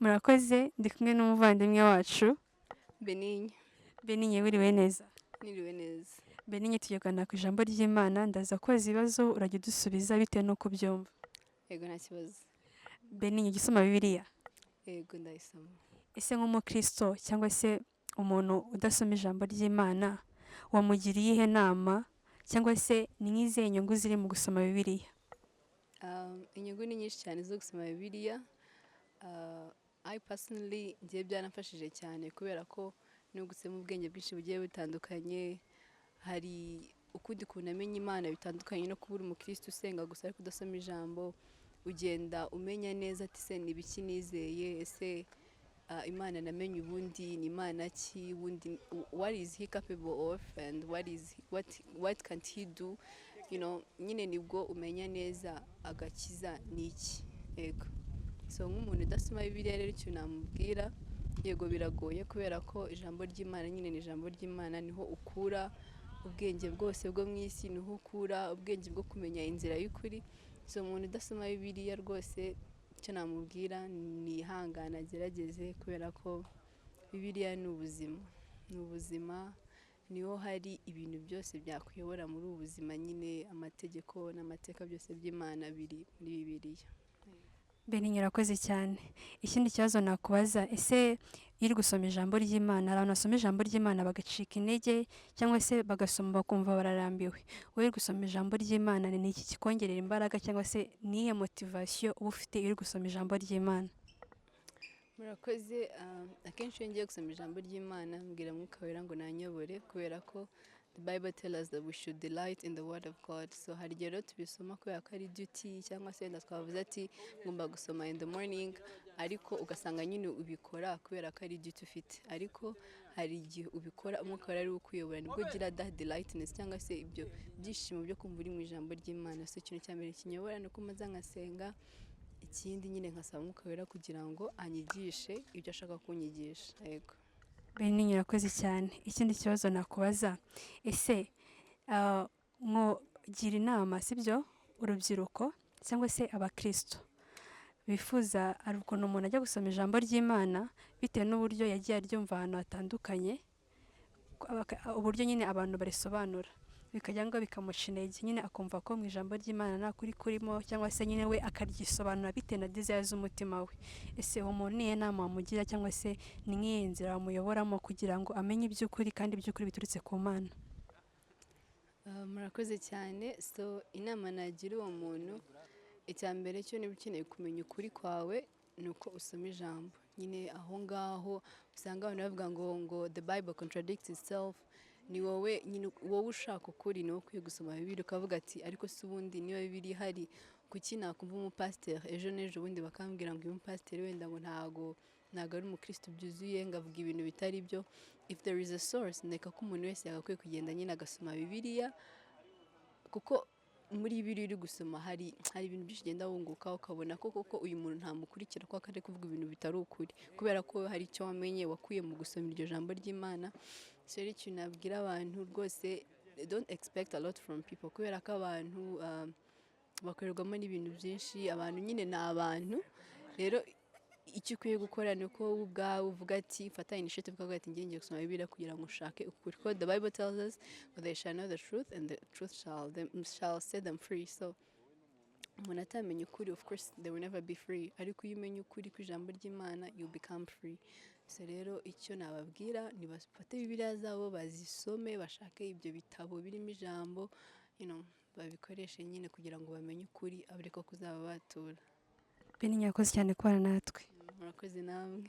Murakoze ndi kumwe n'umuvandimwe wacu Benigne. Benigne, wiriwe neza? Niriwe neza. Benigne, tugiye kuganira ku ijambo ry'Imana, ndaza kubaza ibibazo urajya udusubiza bitewe n'uko ubyumva. Yego nta kibazo. Benigne, ujya usoma Bibiliya? Yego ndayisoma. Ese nk'umukristo cyangwa se umuntu udasoma ijambo ry'Imana wamugiriye iyihe nama cyangwa se ni nk'izihe nyungu ziri mu gusoma Bibiliya? Inyungu ni nyinshi cyane zo gusoma Bibiliya. I personally ngiye byaramfashije cyane kubera ko nungutse mu ubwenge bwinshi bugiye butandukanye. Hari ukundi kuntu amenya Imana bitandukanye no kuba uri umukristo usenga gusa ariko udasoma ijambo. Ugenda umenya neza ati se ni ibiki nizeye, ese Imana namenye ubundi ni Imana ki, ubundi what is he capable of and what can't he do, nyine nibwo umenya neza agakiza ni iki. Yego, so nk'umuntu udasoma Bibiliya rero icyo namubwira, yego biragoye kubera ko ijambo ry'Imana nyine ni ijambo ry'Imana, niho ukura ubwenge bwose bwo mu isi, niho ukura ubwenge bwo kumenya inzira y'ukuri. So umuntu udasoma Bibiliya rwose icyo namubwira ni ihangana agerageze, kubera ko Bibiliya ni ubuzima, niho hari ibintu byose byakuyobora muri ubu buzima, nyine amategeko n'amateka byose by'Imana biri muri Bibiliya. Benigne, urakoze cyane. Ikindi kibazo nakubaza, ese iyo uri gusoma ijambo ry'Imana, hari abantu basoma ijambo ry'Imana bagacika intege cyangwa se bagasoma bakumva bararambiwe. Wowe uri gusoma ijambo ry'Imana, ni iki kikongerera imbaraga cyangwa se niyihe motivasiyo uba ufite iyo uri gusoma ijambo ry'Imana? Murakoze. Akenshi iyo ngiye gusoma ijambo ry'Imana mbwira Mwuka Wera ngo nanyobore, kubera ko the Bible tells us that we should delight in the word of God. So hari igihe rero tubisoma kubera ko ari duty, cyangwa se wenda twavuze ati ngomba gusoma in the morning, ariko ugasanga nyine ubikora kubera ko ari duty ufite. Ariko hari igihe ubikora Umwuka Wera ari ukuyobora, nibwo ugira that delightness cyangwa se ibyo byishimo byo kumva uri mu ijambo ry'Imana. So ikintu cya mbere kinyobora ni uko maze nkasenga, ikindi nyine nkasaba Umwuka Wera kugira ngo anyigishe ibyo ashaka kunyigisha. Yego. Benigne, urakoze cyane. Ikindi kibazo nakubaza, ese mwogira inama sibyo urubyiruko cyangwa se abakristo bifuza, ari ukuntu umuntu ajya gusoma ijambo ry'Imana bitewe n'uburyo yagiye aryumva ahantu hatandukanye, uburyo nyine abantu barisobanura bikajya ngo bikamuca intege, nyine akumva ko mu ijambo ry'Imana nta kuri kurimo, cyangwa se nyine we akaryisobanura bitewe na desire z'umutima we. Ese uwo muntu niyo nama wamugira cyangwa se ni nk'iyi nzira wamuyoboramo kugira ngo amenye iby'ukuri kandi iby'ukuri biturutse ku Mana? Murakoze cyane. So inama nagira uwo muntu, icya mbere cyo niba ukeneye kumenya ukuri kwawe ni uko usoma ijambo. Nyine aho ngaho usanga abantu bavuga ngo the Bible contradicts itself. Ni wowe nyine wowe ushaka ukuri, ni wowe ukwiye gusoma Bibiliya ukavuga ati ariko se ubundi niba Bibiliya ihari, kuki nakumva umupasiteri ejo n'ejo bundi bakambwira ngo uyu mupasiteri wenda ngo ntago ari umukristo byuzuye, ngavuga ibintu bitari byo. If there is a source, ndeka ko umuntu wese yagakwiye kugenda nyine agasoma Bibiliya, kuko muri Bibiliya uri gusoma hari ibintu byinshi ugenda wunguka, ukabona ko koko uyu muntu ntamukurikira ko ari kuvuga ibintu bitari ukuri, kubera ko hari icyo wamenye wakuye mu gusoma iryo jambo ry'Imana. So rero ikintu nabwira abantu rwose, don't expect a lot from people, kubera ko abantu bakorerwamo n'ibintu byinshi, abantu nyine ni abantu. Rero icyo ukwiye gukora ni uko wowe ubwawe uvuga ati fata initiative ukavuga ati ngiye gusoma Bibiliya kugira ngo ushake ukuri, kuko the Bible tells us that they shall know the truth and the truth shall set them free. So umuntu atamenya ukuri, of course they will never be free, ariko iyo umenya ukuri kw'ijambo ry'Imana you become free. So rero icyo nababwira ni bafate Bibiliya zabo bazisome, bashake ibyo bitabo birimo ijambo, babikoreshe nyine kugira ngo bamenye ukuri, abereko kuzaba batura. Benigne, urakoze cyane kubana natwe. Murakoze namwe.